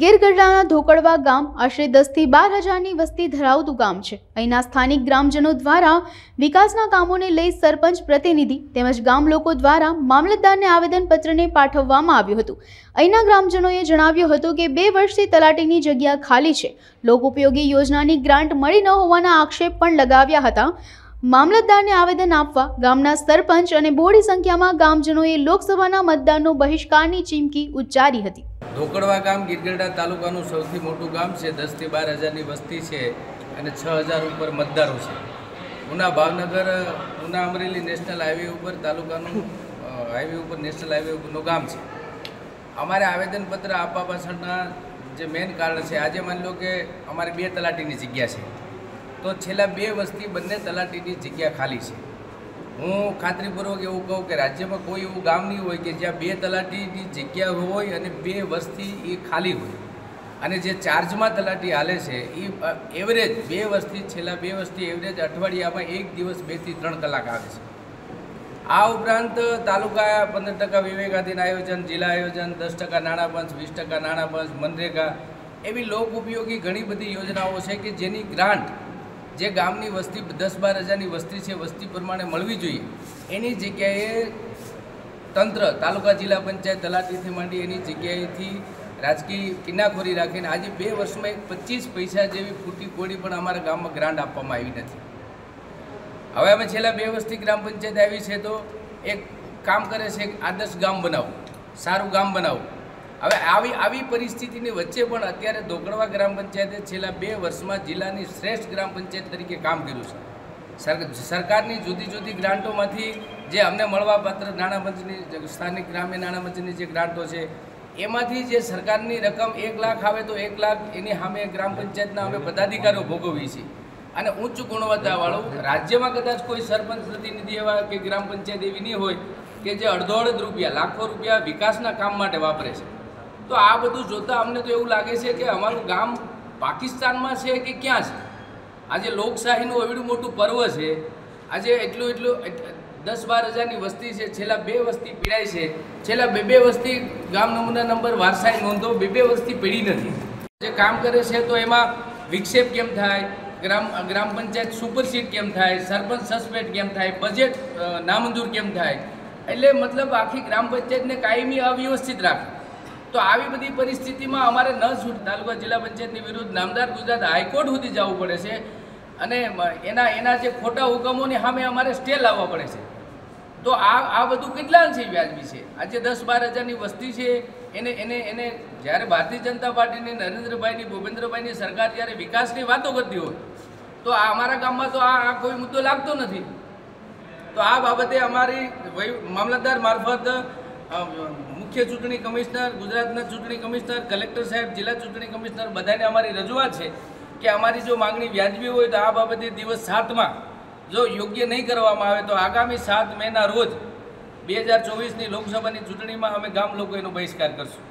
ગીર ગઢડાના ધોકડવા ગામ આશરે 10 થી 12 હજારની વસ્તી ધરાવતું ગામ છે। અહીંના સ્થાનિક ગ્રામજનો દ્વારા વિકાસના કામોને લઈ સરપંચ પ્રતિનિધિ તેમજ ગામ લોકો દ્વારા મામલતદારને આવેદનપત્રને પાઠવવામાં આવ્યું હતું। અહીંના ગ્રામજનોએ જણાવ્યું હતું કે 2 વર્ષથી તલાટીની જગ્યા ખાલી છે। લોક ઉપયોગી યોજનાની ગ્રાન્ટ મળી ન હોવાના આક્ષેપ પણ લગાવ્યા હતા। મામલતદારને આવેદન આપવા ગામના સરપંચ અને બોડી સંખ્યામાં ગામજનોએ લોકસભાના મતદાનનો બહિષ્કારની ચીમકી ઉચ્ચારી હતી। ધોકડવા ગામ ગીર ગઢડા તાલુકાનું સૌથી મોટું ગામ છે। 10 થી 12 હજારની વસ્તી છે અને 6000 ઉપર મતદારો છે। ઉના ભાવનગર ઉના અમરેલી નેશનલ હાઈવે ઉપર તાલુકાનું હાઈવે ઉપર નેશનલ હાઈવે ઉપરનું ગામ છે। અમારે આવેદનપત્ર આપવા પાછળના જે મેઇન કારણ છે, આજે માની લો કે અમારે 2 તલાટીની જગ્યા છે, તો છેલ્લા 2 વર્ષથી બંને તલાટીની જગ્યા ખાલી છે। હું ખાતરીપૂર્વક એવું કહું કે રાજ્યમાં કોઈ એવું ગામ નહીં હોય કે જ્યાં 2 તલાટીની જગ્યા હોય અને 2 વર્ષથી એ ખાલી હોય, અને જે ચાર્જમાં તલાટી હાલે છે એ એવરેજ 2 વર્ષથી છેલ્લા 2 વર્ષથી એવરેજ અઠવાડિયામાં 1 દિવસ 2 થી 3 કલાક આવે છે। આ ઉપરાંત તાલુકા 15% વિવેકાધીન આયોજન, જિલ્લા આયોજન, 10% નાણાં પંચ, 20% નાણાં પંચ, મનરેગા એવી લોક ઉપયોગી ઘણી બધી યોજનાઓ છે કે જેની ગ્રાન્ટ જે ગામની વસ્તી 10-12 હજારની વસ્તી છે, વસ્તી પ્રમાણે મળવી જોઈએ, એની જગ્યાએ તંત્ર તાલુકા જિલ્લા પંચાયત તલાટીથી માંડી એની જગ્યાએથી રાજકીય કિનાખોરી રાખીને આજે 2 વર્ષમાં 25 પૈસા જેવી ફૂટી કોડી પણ અમારા ગામમાં ગ્રાન્ટ આપવામાં આવી નથી। હવે અમે છેલ્લા 2 વર્ષથી ગ્રામ પંચાયત આવી છે તો એક કામ કરે છે, આદર્શ ગામ બનાવવું, સારું ગામ બનાવવું। હવે આવી પરિસ્થિતિની વચ્ચે પણ અત્યારે ધોકડવા ગ્રામ પંચાયતે છેલ્લા 2 વર્ષમાં જિલ્લાની શ્રેષ્ઠ ગ્રામ પંચાયત તરીકે કામ કર્યું છે। સરકારની જુદી જુદી ગ્રાન્ટોમાંથી જે અમને મળવાપાત્ર નાણાં પંચની સ્થાનિક ગ્રામ્ય નાણાં પંચની જે ગ્રાન્ટો છે એમાંથી જે સરકારની રકમ 1 લાખ આવે તો 1 લાખ એની સામે ગ્રામ પંચાયતના અમે પદાધિકારીઓ ભોગવીએ છીએ। અને ઉચ્ચ ગુણવત્તાવાળું રાજ્યમાં કદાચ કોઈ સરપંચ પ્રતિનિધિ એવા કે ગ્રામ પંચાયત એવી નહીં હોય કે જે અડધો રૂપિયા લાખો રૂપિયા વિકાસના કામ માટે વાપરે છે। તો આ બધું જોતાં અમને તો એવું લાગે છે કે અમારું ગામ પાકિસ્તાનમાં છે કે ક્યાં છે। આજે લોકશાહીનું એવડું મોટું પર્વ છે, આજે એટલું 10-12 હજારની વસ્તી છે, છેલ્લા 2 વર્ષથી પીડાય છે, છેલ્લા 2 વર્ષથી ગામ નમૂના નંબર વારસાઈ નોંધો 2 વર્ષથી પીડી નથી। જે કામ કરે છે તો એમાં વિક્ષેપ કેમ થાય, ગ્રામ પંચાયત સુપરસીડ કેમ થાય, સરપંચ સસ્પેન્ડ કેમ થાય, બજેટ નામંજૂર કેમ થાય, એટલે મતલબ આખી ગ્રામ પંચાયતને કાયમી અવ્યવસ્થિત રાખે। તો આવી બધી પરિસ્થિતિમાં અમારે ન છૂટ તાલુકા જિલ્લા પંચાયતની વિરુદ્ધ નામદાર ગુજરાત હાઈકોર્ટ સુધી જવું પડે છે અને એના જે ખોટા હુકમોની સામે અમારે સ્ટે લાવવા પડે છે। તો આ બધું કેટલા અંશે વ્યાજબી છે? આજે 10-12 હજારની વસ્તી છે એને જ્યારે ભારતીય જનતા પાર્ટીની નરેન્દ્રભાઈની ભૂપેન્દ્રભાઈની સરકાર જ્યારે વિકાસની વાતો કરતી હોય તો આ અમારા ગામમાં તો આ કોઈ મુદ્દો લાગતો નથી। તો આ બાબતે અમારી મામલતદાર મારફત મુખ્ય ચૂંટણી કમિશનર, ગુજરાતના ચૂંટણી કમિશનર, કલેક્ટર સાહેબ, જિલ્લા ચૂંટણી કમિશનર બધાને અમારી રજૂઆત છે કે અમારી જો માંગણી વ્યાજબી હોય તો આ બાબતે દિવસ 7માં જો યોગ્ય નહીં કરવામાં આવે તો આગામી 7 મેના રોજ 2024ની લોકસભાની ચૂંટણીમાં અમે ગામ લોકો એનો બહિષ્કાર કરશું।